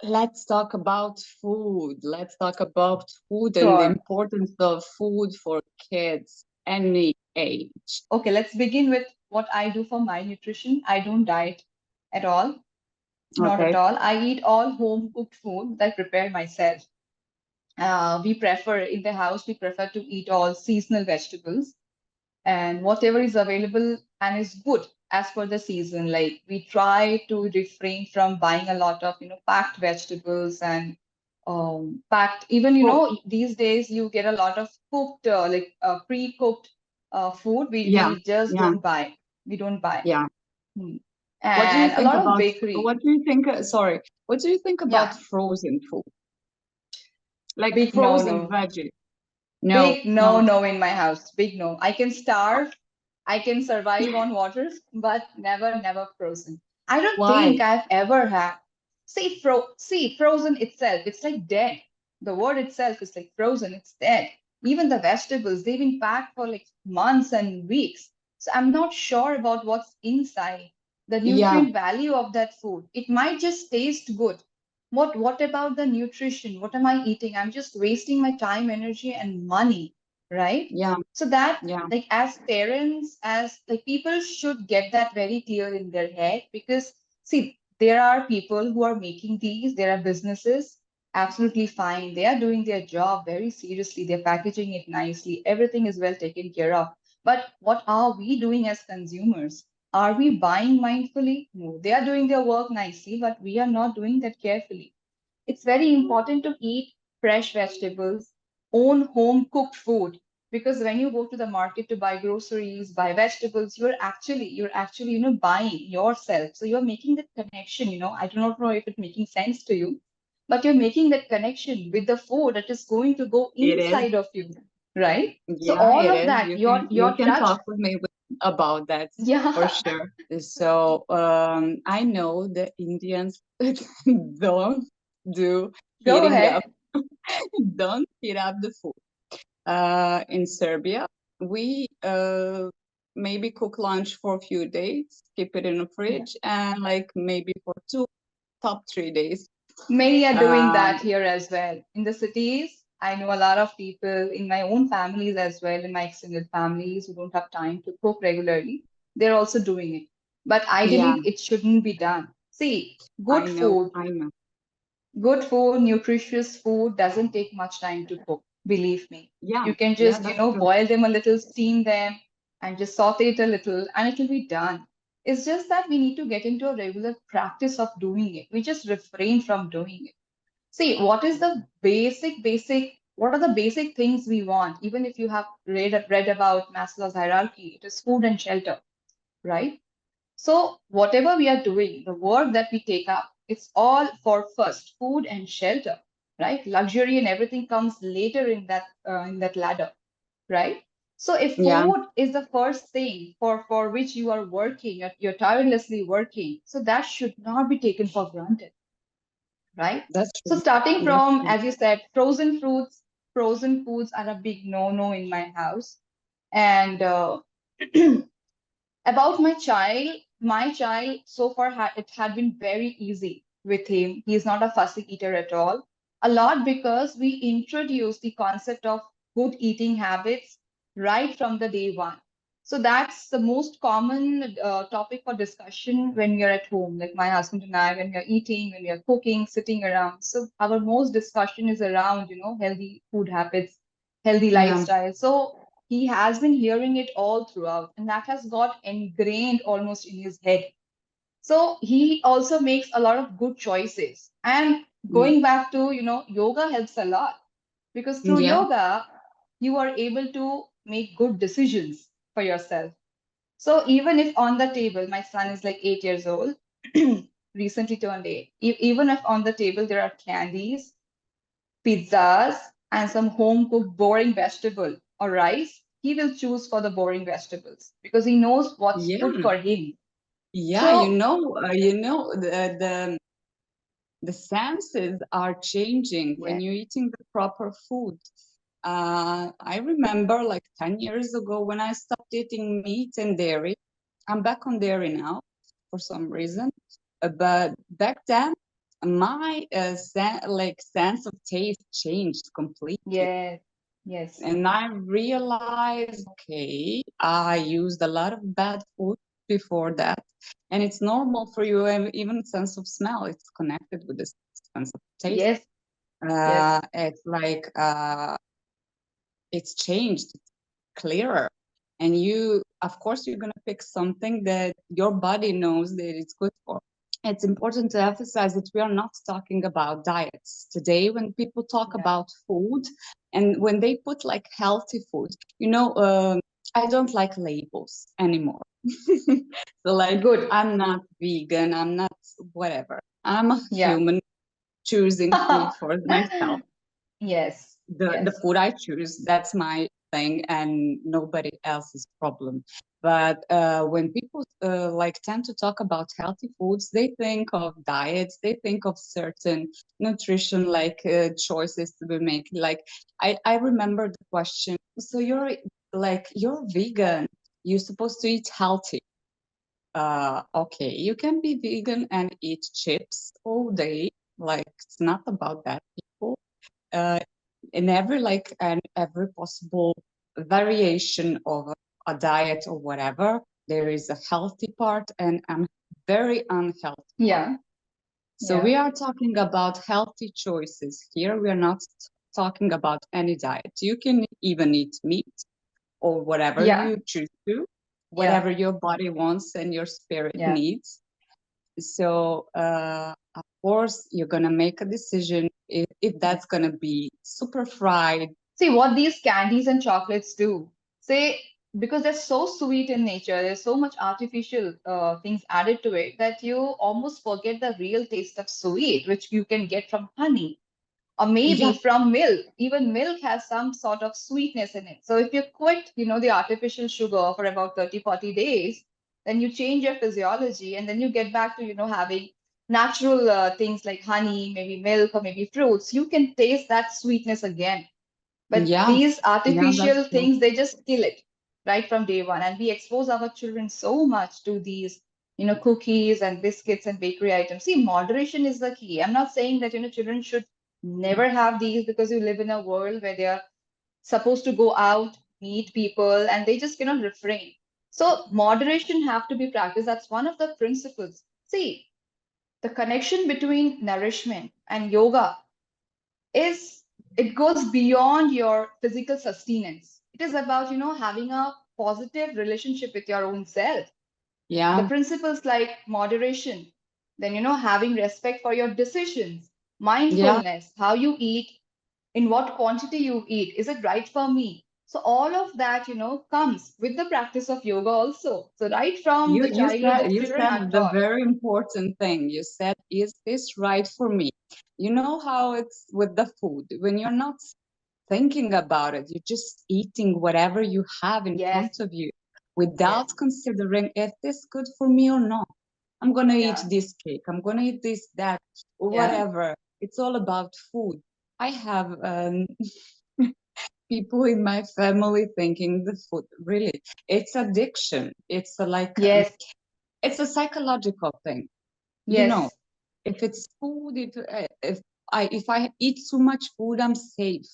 let's talk about food. Let's talk about food and the Sure. importance of food for kids any age. Okay, let's begin with what I do for my nutrition. I don't diet at all, not at Okay. all. I eat all home cooked food that I prepare myself. We prefer in the house, we prefer to eat all seasonal vegetables and whatever is available and is good as per the season. Like we try to refrain from buying a lot of, packed vegetables and packed, even, Well, these days you get a lot of cooked, pre-cooked food. We, yeah, we just yeah, don't buy. We don't buy. yeah. Hmm. What do you And a think lot of about, bakery. what do you think, sorry, what do you think about Yeah, frozen food? Like big no, frozen no. veggies? No, Big no, no. no in my house. Big no. I can starve. I can survive on water, but never, never frozen. I don't think Why? I've ever had. See, frozen itself, it's like dead. The word itself is like frozen, it's dead. Even the vegetables, they've been packed for like months and weeks. So I'm not sure about what's inside, the Yeah, nutrient value of that food. It might just taste good. What about the nutrition? What am I eating? I'm just wasting my time, energy, and money, right? yeah, So that, yeah, like, as parents, as like people should get that very clear in their head, because see, there are people who are making these, there are businesses, absolutely fine, they are doing their job very seriously, they're packaging it nicely, everything is well taken care of. But what are we doing as consumers? Are we buying mindfully? No, they are doing their work nicely, but we are not doing that carefully. It's very important to eat fresh vegetables, own home cooked food, because when you go to the market to buy groceries, buy vegetables, you're actually buying yourself. So you're making that connection. I do not know if it's making sense to you, but you're making that connection with the food that is going to go it is. inside of you, right? So Yeah, all it of is. that, You your can you your can touch, talk with me about that for yeah. sure. So I know the Indians don't do Go heating up, ahead. don't heat up the food. In Serbia, we maybe cook lunch for a few days, keep it in the Yeah. fridge, and like maybe for two top 3 days. Many are doing Um, that here as well. In the cities, I know a lot of people in my own families as well, in my extended families who don't have time to cook regularly. They're also doing it. But yeah, ideally, it shouldn't be done. See, I know, I know. good food, nutritious food doesn't take much time to cook, believe me. Yeah, You can yeah, just, that's true. boil them a little, steam them, and just saute it a little, and it will be done. It's just that we need to get into a regular practice of doing it. We just refrain from doing it. See, what are the basic things we want? Even if you have read about Maslow's hierarchy, it is food and shelter, right? So whatever we are doing, the work that we take up, it's all for first food and shelter, right? Luxury and everything comes later in that ladder, right? So if Yeah, food is the first thing for which you are working, you're tirelessly working, so that should not be taken for granted, right? that's So true. starting That's from, true. as you said, frozen fruits, frozen foods are a big no-no in my house. And about my child so far it had been very easy with him. He's not a fussy eater at all. A lot because we introduced the concept of good eating habits right from the day one. So that's the most common topic for discussion when we are at home, like my husband and I, when we are eating, when we are cooking, sitting around. So our most discussion is around, healthy food habits, healthy Yeah, lifestyle. So he has been hearing it all throughout, and that has got ingrained almost in his head. So he also makes a lot of good choices. And mm, going back to, yoga helps a lot, because through yeah, yoga, you are able to make good decisions for yourself. So even if on the table, my son is like 8 years old, recently turned 8, even if on the table there are candies, pizzas, and some home cooked boring vegetable or rice, he will choose for the boring vegetables because he knows what's good yeah, for him. yeah. So, The senses are changing yeah, when you're eating the proper food. I remember like 10 years ago when I stopped eating meat and dairy. I'm back on dairy now for some reason. But back then, my sense of taste changed completely. Yes, yes, And I realized, okay, I used a lot of bad food before that. And it's normal for you, and even sense of smell, it's connected with the sense of taste. yes, yes, It's like it's changed, it's clearer. And you, of course, you're gonna pick something that your body knows that it's good for. It's important to emphasize that we are not talking about diets today. When people talk yeah. about food, and when they put like healthy food, I don't like labels anymore. So like, Good. I'm not vegan, I'm not whatever. I'm a Yeah. human choosing food for myself. Yes, The yes, food I choose, that's my thing and nobody else's problem. But when people tend to talk about healthy foods, they think of diets, they think of certain nutrition choices to be made. Like I remember the question, so you're vegan, you're supposed to eat healthy. Okay, you can be vegan and eat chips all day. Like it's not about that, people. Uh, in every possible variation of a diet or whatever, there is a healthy part and a very unhealthy part. yeah, So we yeah, are talking about healthy choices here. We are not talking about any diet. You can even eat meat or whatever yeah, you choose to, yeah, whatever your body wants and your spirit yeah. needs. So, of course, you're gonna make a decision if Yeah. that's gonna be super fried. See what these candies and chocolates do. Say, because they're so sweet in nature, there's so much artificial things added to it that you almost forget the real taste of sweet, which you can get from honey or maybe Yeah, from milk. Even milk has some sort of sweetness in it. So if you quit, the artificial sugar for about 30, 40 days, then you change your physiology and then you get back to, having natural things like honey, maybe milk, or maybe fruits. You can taste that sweetness again. But yeah, these yeah, artificial that's true. things, they just kill it right from day one. And we expose our children so much to these, cookies and biscuits and bakery items. See, moderation is the key. I'm not saying that, children should never have these because you live in a world where they are supposed to go out, meet people, and they just cannot refrain. So moderation have to be practiced. That's one of the principles. See, the connection between nourishment and yoga is it goes beyond your physical sustenance. It is about, having a positive relationship with your own self. The Yeah, principles like moderation, then, having respect for your decisions, yeah, mindfulness, how you eat, in what quantity you eat, is it right for me? So all of that, comes with the practice of yoga also. So right from you the you childhood, said the you children said are the taught. very important thing. You said, "Is this right for me?" You know how it's with the food. When you're not thinking about it, you're just eating whatever you have in Yes, front of you yes, without considering if this good for me or not. I'm gonna eat yeah, this cake. I'm gonna eat this, that, or yeah, whatever. It's all about food. I have people in my family thinking the food really it's addiction. It's yes, it's a psychological thing. You know, yes, if it's food, if I eat too much food, I'm safe.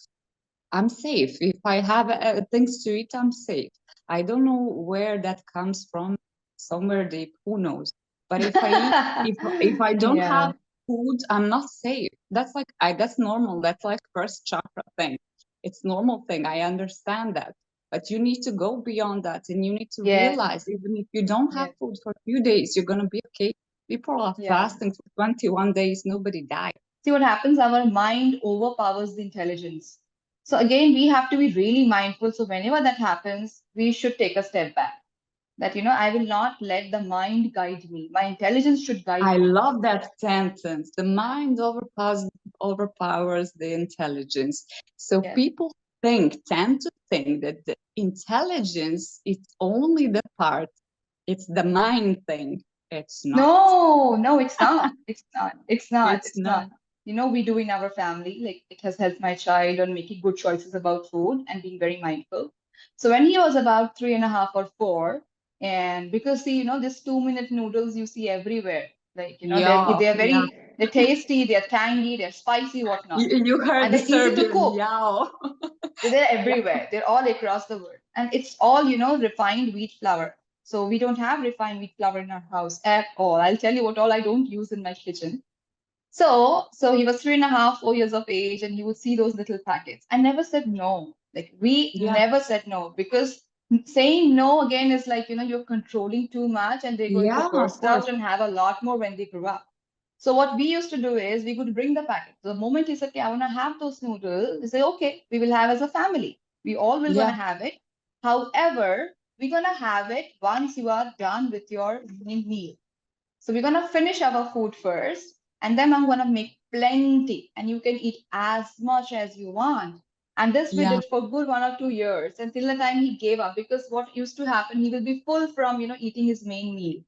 I'm safe. If I have things to eat, I'm safe. I don't know where that comes from, somewhere deep, who knows? But if I don't yeah, have food, I'm not safe. That's normal. That's like first chakra thing. It's normal thing. I understand that. But you need to go beyond that and you need to yes, realize even if you don't have yes, food for a few days, you're gonna be okay. People are yeah. fasting for 21 days, nobody died. See what happens? Our mind overpowers the intelligence. So again, we have to be really mindful. So whenever that happens, we should take a step back. That, I will not let the mind guide me. My intelligence should guide I me. love that sentence. The mind overpowers the intelligence. So Yes. people tend to think that the intelligence is only the part, it's the mind thing. It's not. No, no, it's not. It's not. It's not. It's It's not. not. We do in our family, like it has helped my child on making good choices about food and being very mindful. So when he was about 3.5 or 4, and because see, this 2-minute noodles you see everywhere. Like, Yeah, they're yeah. they're tasty, they're tangy, they're spicy, whatnot. You heard And the they're easy to Serbian, cook. yeah. They're Yeah, everywhere. They're all across the world. And it's all, refined wheat flour. So we don't have refined wheat flour in our house at all. I'll tell you what all I don't use in my kitchen. So he was 3.5, 4 years of age, and he would see those little packets. I never said no. Like we yeah, never said no, because saying no again is like, you're controlling too much, and they're going to yeah, of burst course. out and have a lot more when they grow up. So what we used to do is we could bring the packet. The moment he said, okay, I want to have those noodles, we say, okay, we will have as a family. We all will Yeah, gonna have it. However, we're gonna have it once you are done with your main meal. So we're gonna finish our food first, and then I'm gonna make plenty, and you can eat as much as you want. And this we yeah, did for good 1 or 2 years until the time he gave up, because what used to happen, he will be full from eating his main meal.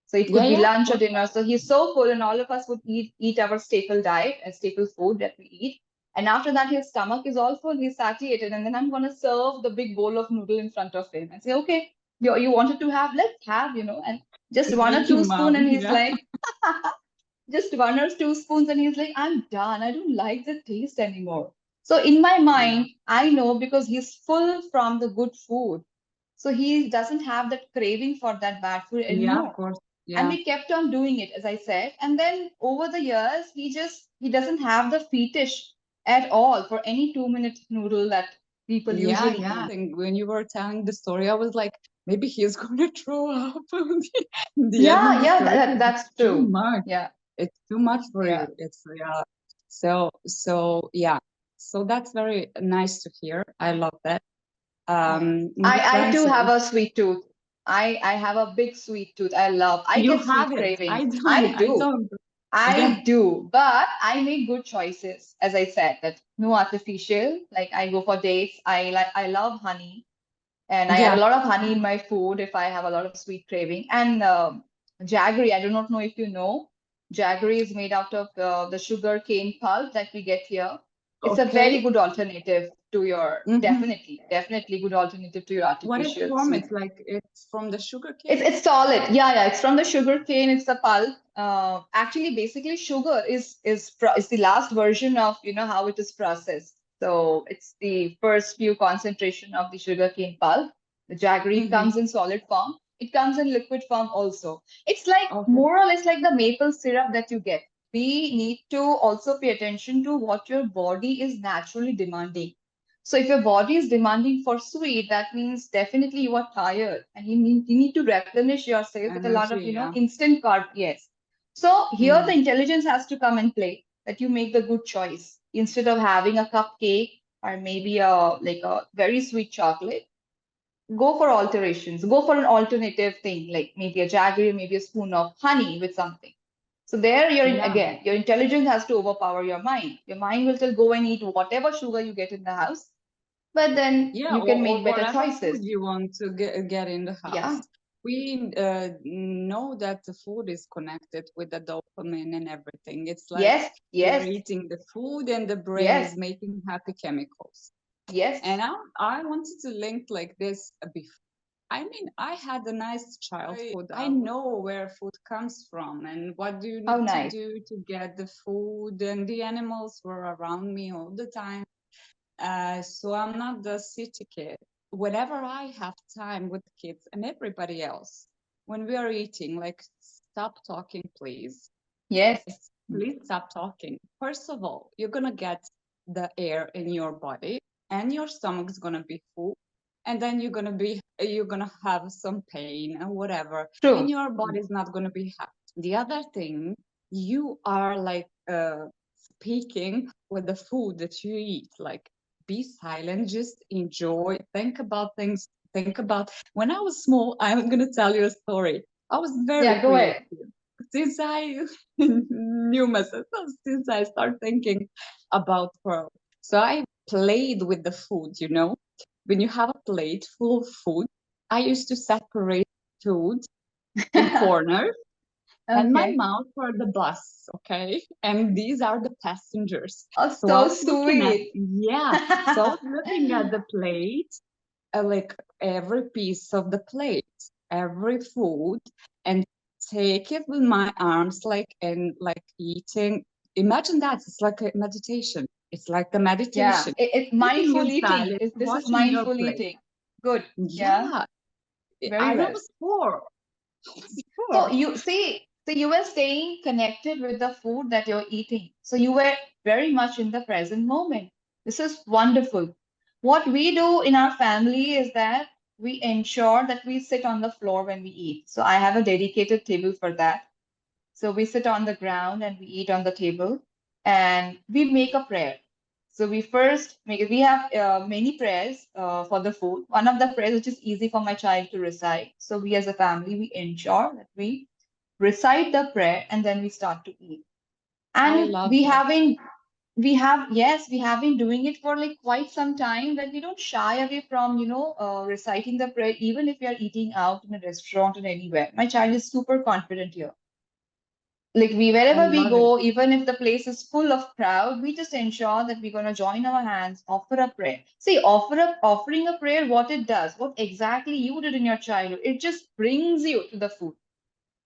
So it yeah, could be yeah, of lunch or course. dinner. So he's so full, and all of us would eat our staple diet and staple food that we eat. And after that, his stomach is all full, he's satiated, and then I'm gonna serve the big bowl of noodle in front of him and say, okay, you wanted to have, let's have, and just To one or make two him spoon, and he's yeah. like, just 1 or 2 spoons, and he's like, I'm done. I don't like the taste anymore. So in my Yeah, mind, I know, because he's full from the good food. So he doesn't have that craving for that bad food yeah, of anymore. course. And Yeah, we kept on doing it, as I said. And then over the years, he doesn't have the fetish at all for any 2-minute noodle that people yeah, usually yeah. eat. And when you were telling the story, I was like, maybe he's gonna throw up in the end of Yeah, the yeah, story because that's it's too true. much. Yeah, It's too much for yeah. you. It's yeah. So yeah. So that's very nice to hear. I love that. Yeah. My I friends too have also, a sweet tooth. I have a big sweet tooth. I you get have sweet it. I cravings. don't. I I do. don't. Yeah. I do. But I make good choices. As I said, that no artificial. Like I go for dates. I love honey, and I add Yeah. a lot of honey in my food if I have a lot of sweet craving. And jaggery, I do not know if you know, jaggery is made out of the sugar cane pulp that we get here. It's a very Okay. good alternative to your, Mm-hmm. definitely good alternative to your What is artificial from? sweet. It's like it's from the sugar It's cane. it's solid. Yeah, yeah. It's from the sugar cane. It's the pulp. Actually, basically, sugar is the last version of how it is processed. So it's the first few concentration of the sugar cane pulp. The jaggery Mm-hmm. comes in solid form. It comes in liquid form also. It's like Okay. more or less like the maple syrup that you get. We need to also pay attention to what your body is naturally demanding. So if your body is demanding for sweet, that means definitely you are tired, and you need to replenish yourself with a lot of Energy. Yeah. instant carb. Yes. So here the Mm-hmm. intelligence has to come and play, that you make the good choice instead of having a cupcake or maybe a very sweet chocolate. Go for alterations. Go for an alternative thing, like maybe a jaggery, maybe a spoon of honey with something. So there, Yeah. again, your intelligence has to overpower your mind. Your mind will still go and eat whatever sugar you get in the house, but then Yeah, you can or make better whatever food choices. you want to get in the Yeah. house. We know that the food is connected with the dopamine and everything. It's like Yes, you're yes, eating the food and the brain yes, is making happy chemicals. And yes. I wanted to link like this before. I mean, I had a nice childhood. I know where food comes from and what do you How need to nice. do to get the food, and the animals were around me all the time. So I'm not the city kid. Whenever I have time with kids and everybody else, when we are eating, like, stop talking, please. Yes, Please stop talking. First of all, you're gonna get the air in your body, and your stomach's gonna be full, and then you're gonna have some pain and whatever, and true. your body's not gonna be happy. The other thing, you are like speaking with the food that you eat. Like, be silent, just enjoy, think about things. Think about when I was small. I'm gonna tell you a story. I was very Yeah, go creative ahead. since I knew myself, since I started thinking about pearl. So I played with the food, When you have a plate full of food, I used to separate food in corners, and my Okay. mouth for the bus, okay? And these are the passengers. Oh, So I so was looking at, sweet. yeah, so I was looking at the plate, like every piece of the plate, every food, and take it with my arms, like, and like eating. Imagine that it's like a meditation. It's like a Yeah, meditation. it Sitting mindful in eating. silence, This is watching your mindful plate. eating. Good. Yeah, Yeah, very I well. was poor. I was So poor. you see, so you were staying connected with the food that you're eating. So you were very much in the present moment. This is wonderful. What we do in our family is that we ensure that we sit on the floor when we eat. So I have a dedicated table for that. So we sit on the ground and we eat on the table and we make a prayer. So we first make, we have many prayers for the food. One of the prayers which is easy for my child to recite. So we as a family, we ensure that we recite the prayer and then we start to eat. I And love that. yes, we have been doing it for like quite some time that we don't shy away from, reciting the prayer, even if we are eating out in a restaurant or anywhere. My child is super confident here. Like we I wherever we love it. go, even if the place is full of crowd, we just ensure that we're going to join our hands, offer a prayer. See, offering a prayer, what it does, what exactly you did in your childhood, it just brings you to the food.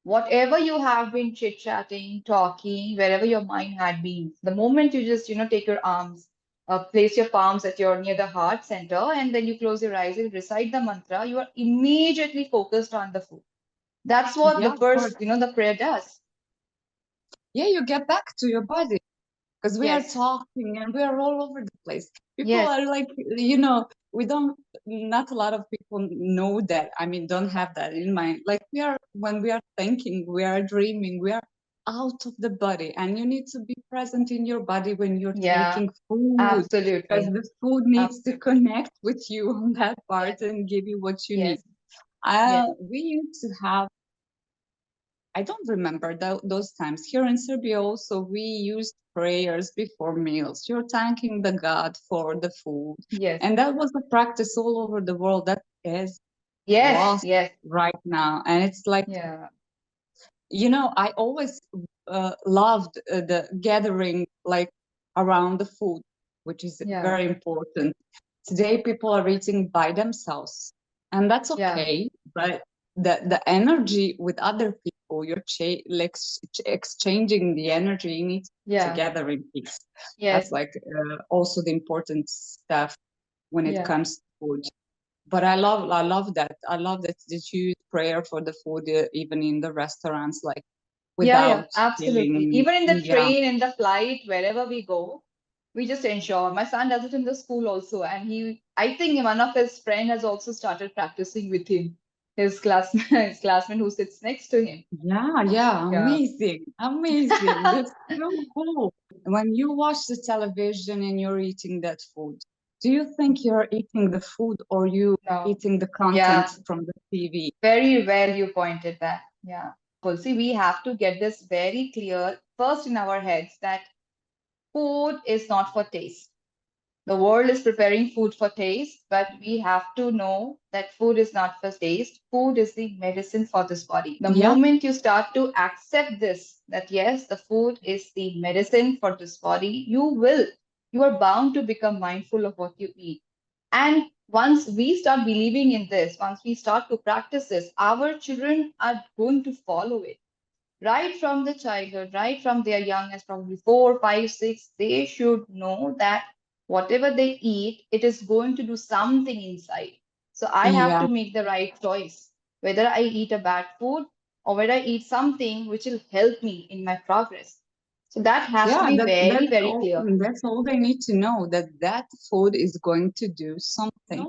Whatever you have been chit-chatting, talking, wherever your mind had been, the moment you just, take your arms, place your palms at your near the heart center, and then you close your eyes and recite the mantra, you are immediately focused on the food. That's what Yeah, the of course. first, the prayer does. Yeah, you get back to your body because we are Yes. talking and we are all over the place. People Yes. are like, we don't, not a lot of people know that. I mean, don't have that in mind. Like when we are thinking, we are dreaming, we are out of the body, and you need to be present in your body when you're Yeah, taking food because absolutely. the food needs to Absolutely. connect with you on that Yes. part and give you what you need. Yes. Yes. We used to have, I don't remember those times. Here in Serbia also, we used prayers before meals. You're thanking the God for the food. Yes. And that was a practice all over the world that is Yes. lost Yes. right now. And it's like, Yeah. I always loved the gathering like around the food, which is Yeah. very important. Today, people are eating by themselves, and that's Yeah. okay. But the energy with other people, you're exchanging the energy, you need Yeah. together in peace. That's Yes. like also the important stuff when it Yeah. comes to food. But I love that. I love that you use prayer for the food, even in the restaurants, like Yeah. Yeah. without Absolutely. feeling, Even in the yeah. train, in the flight, wherever we go, we just ensure. My son does it in the school also, and I think one of his friend has also started practicing with him. His classmate who sits next to him. Yeah, Yeah. amazing, amazing. That's so cool. When you watch the television and you're eating that food, do you think you're eating the food or you No. eating the content Yeah. from the TV? Very well you pointed that. Yeah. Well, see, we have to get this very clear first in our heads that food is not for taste. The world is preparing food for taste, but we have to know that food is not for taste. Food is the medicine for this body. The Yeah, moment you start to accept this, that yes, the food is the medicine for this body, you are bound to become mindful of what you eat. And once we start believing in this, once we start to practice this, our children are going to follow it right from the childhood, right from their young as probably 4, 5, 6, they should know that whatever they eat, it is going to do something inside. So I have yeah, to make the right choice, whether I eat a bad food or whether I eat something which will help me in my progress. So that has to yeah. be That very, that's very all. clear. That's all they need to know, that that food is going to do something.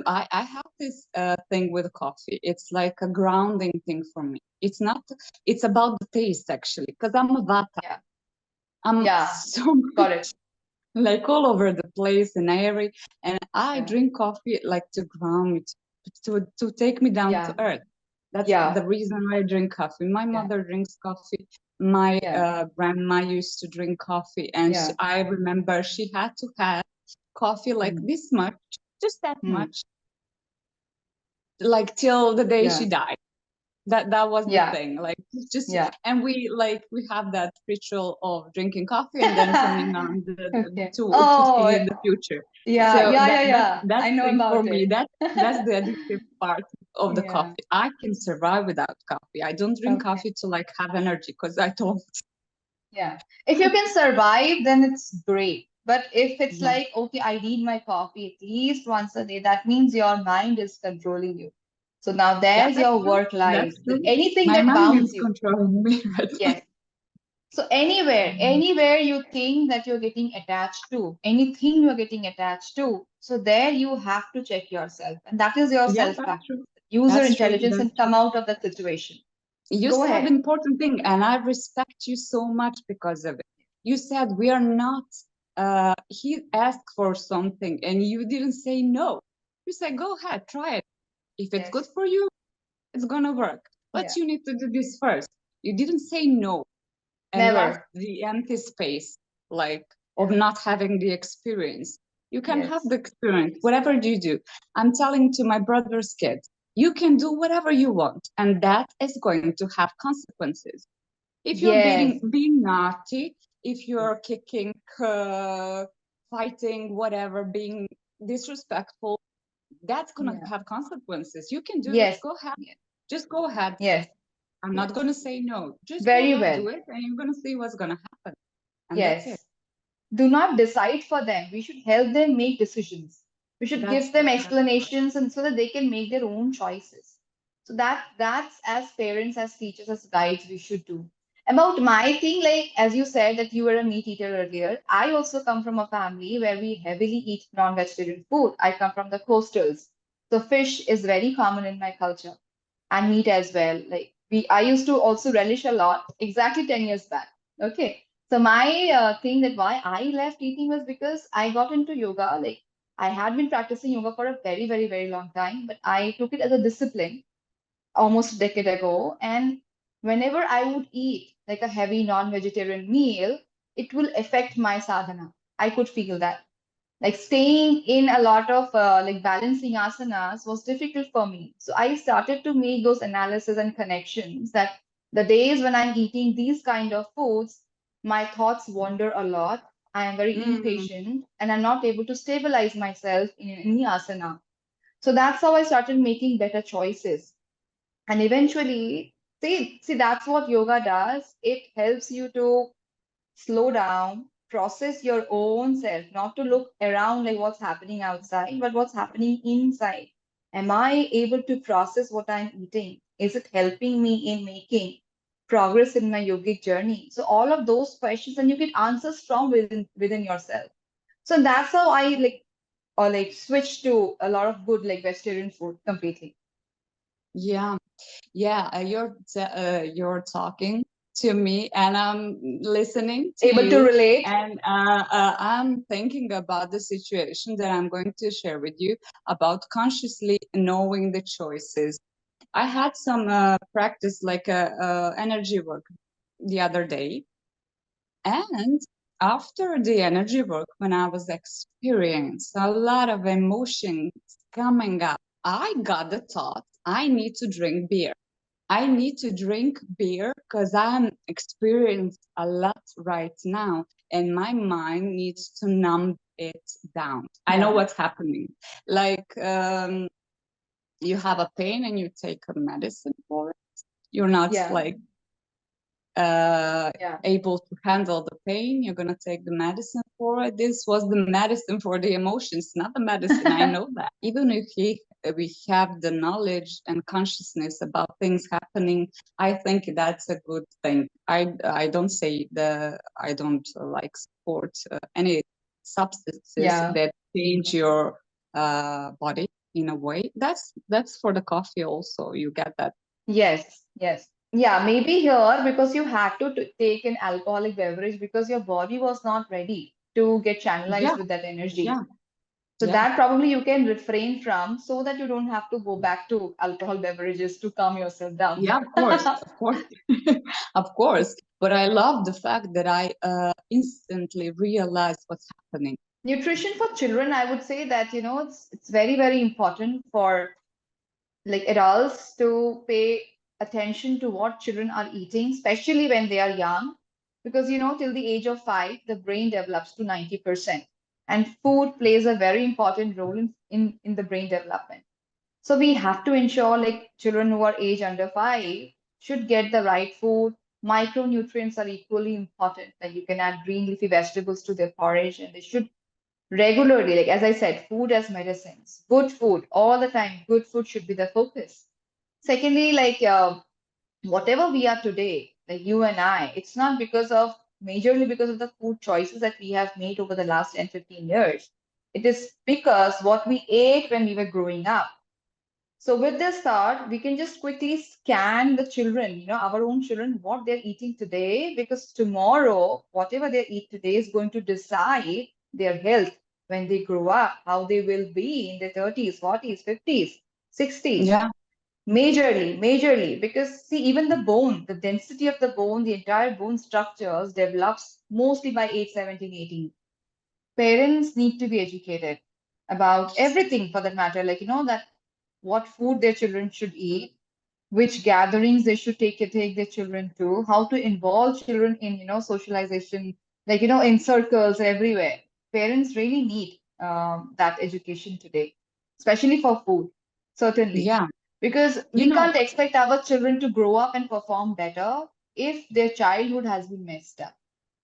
I have this thing with coffee. It's like a grounding thing for me. It's not. It's about the taste actually, because I'm a vata. Yeah. I'm Yeah. so Got it. like all over the place and airy. And I Yeah. drink coffee like to ground me, to take me down to Yeah. earth. That's the Yeah. reason I drink coffee. My Yeah. mother drinks coffee. My Yeah. grandma used to drink coffee, and Yeah. I remember she had to have coffee like Mm. this much, just that Mm. much, like till the day Yeah. she died. That was the Yeah, thing. Like just yeah. and we have that ritual of drinking coffee and then turning on Okay. to see Oh, in the future. yeah, So yeah, that yeah, yeah. that's I the know thing for about me. it. That's the addictive part of the Yeah. coffee. I can survive without coffee. I don't drink Okay. coffee to like have energy because I don't. Yeah. If you can survive, then it's great. But if it's Yeah. like, okay, I need my coffee at least once a day, that means your mind is controlling you. So now Yeah, there's that's your true. work That's lies. true. Anything My that mind bounds is you. controlling me right now. Yes. So anywhere you think that you're getting attached to, anything you're getting attached to, so there you have to check yourself. And that is your Yeah, self-practice. that's true. Use your That's true. intelligence That's and true. come out of that situation. You Go said ahead. important thing, and I respect you so much because of it. You said we are not. He asked for something, and you didn't say no. You said, "Go ahead, try it. If it's good Yes. for you, it's gonna work. But Yeah. you need to do this first." You didn't say no and left Never. the empty space, like of Yeah. not having the experience. You can have Yes. the experience, whatever you do. I'm telling to my brother's kids, you can do whatever you want, and that is going to have consequences. If you're Yes. being naughty, if you're kicking, fighting, whatever, being disrespectful, that's gonna Yeah. have consequences. You can do it. Yes. Go ahead. Yes. Just go ahead. Yes. I'm not Yes. gonna say no. Just go Very ahead, well. do it, and you're gonna see what's gonna happen. And that's it. Yes. Do not decide for them. We should help them make decisions. We should That's give them that's correct. explanations and so that they can make their own choices. So that's as parents, as teachers, as guides, we should do. About my thing, like as you said that you were a meat eater earlier, I also come from a family where we heavily eat non-vegetarian food. I come from the coastals. So fish is very common in my culture and meat as well. Like I used to also relish a lot exactly 10 years back. Okay. So my thing that why I left eating was because I got into yoga. Like I had been practicing yoga for a very, very, very long time, but I took it as a discipline almost a decade ago. And whenever I would eat like a heavy non-vegetarian meal, it will affect my sadhana. I could feel that. Like staying in a lot of like balancing asanas was difficult for me. So I started to make those analysis and connections that the days when I'm eating these kind of foods, my thoughts wander a lot. I am very Mm, impatient and I'm not able to stabilize myself in any asana. So that's how I started making better choices. And eventually, see, that's what yoga does. It helps you to slow down, process your own self, not to look around like what's happening outside, but what's happening inside. Am I able to process what I'm eating? Is it helping me in making progress in my yogic journey? So all of those questions, and you get answers from within yourself. So that's how I like switch to a lot of good like vegetarian food completely. yeah, yeah. You're talking to me, and I'm listening to Able to you, relate? and I'm thinking about the situation that I'm going to share with you about consciously knowing the choices. I had some practice like energy work the other day, and after the energy work, when I was experiencing a lot of emotions coming up, I got the thought I need to drink beer. I need to drink beer because I'm experiencing a lot right now, and my mind needs to numb it down. I know Yeah, what's happening. Like you have a pain and you take a medicine for it. You're not yeah, like uh, yeah. able to handle the pain. You're gonna take the medicine for it. This was the medicine for the emotions, not the medicine. I know that. Even if we have the knowledge and consciousness about things happening, I think that's a good thing. I don't say I don't like support any substances Yeah. that change your body in a way. That's for the coffee also. You get that. Yes, yes. Yeah, maybe here because you had to take an alcoholic beverage because your body was not ready to get channelized Yeah, with that energy. yeah, So yeah. that probably you can refrain from so that you don't have to go back to alcohol beverages to calm yourself down. Yeah, of course, of course. But I love the fact that I instantly realized what's happening. Nutrition for children, I would say that, it's very, very important for like adults to pay attention to what children are eating, especially when they are young, because till the age of 5, the brain develops to 90%. And food plays a very important role in the brain development. So we have to ensure like children who are age under 5 should get the right food. Micronutrients are equally important. Like you can add green leafy vegetables to their porridge, and they should regularly, like as I said, food as medicines, good food all the time. Good food should be the focus. Secondly, like whatever we are today, like you and I, it's not majorly because of the food choices that we have made over the last 10, 15 years. It is because what we ate when we were growing up. So with this thought, we can just quickly scan the children, our own children, what they're eating today, because tomorrow, whatever they eat today is going to decide their health when they grow up, how they will be in their 30s, 40s, 50s, 60s. Yeah. Majorly, because see, even the bone, the density of the bone, the entire bone structures develops mostly by age 17, 18. Parents need to be educated about everything for that matter, like, that what food their children should eat, which gatherings they should take their children to, how to involve children in, socialization, like, in circles everywhere. Parents really need that education today, especially for food, certainly. Yeah. Because You we know, can't expect our children to grow up and perform better if their childhood has been messed up.